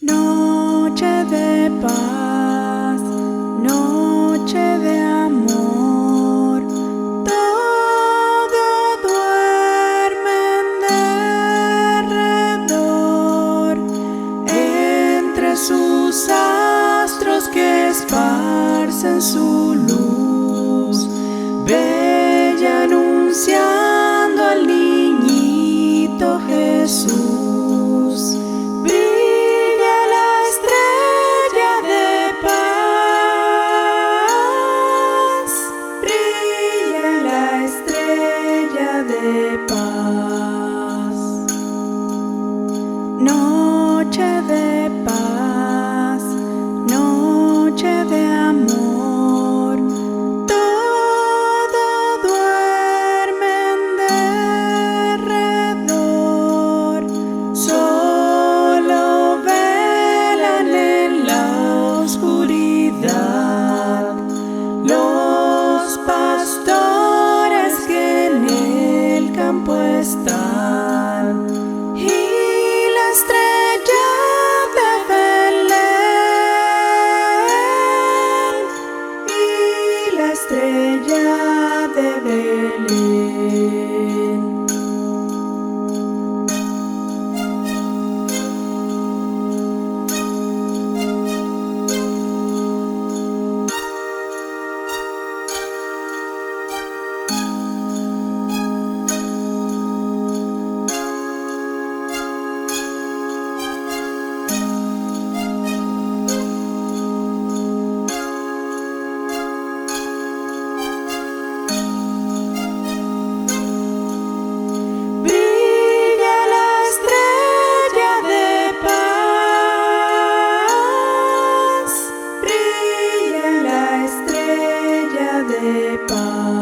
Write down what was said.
Noche de paz, noche de amor, todo duerme en derredor, entre sus astros que esparcen su luz, bella anunciando al niñito Jesús. De paz, noche de paz, noche de amor, todo duerme en derredor, solo velan en la oscuridad los pastores que en el campo están, y la estrella de Belén, y la estrella de Belén. De paz.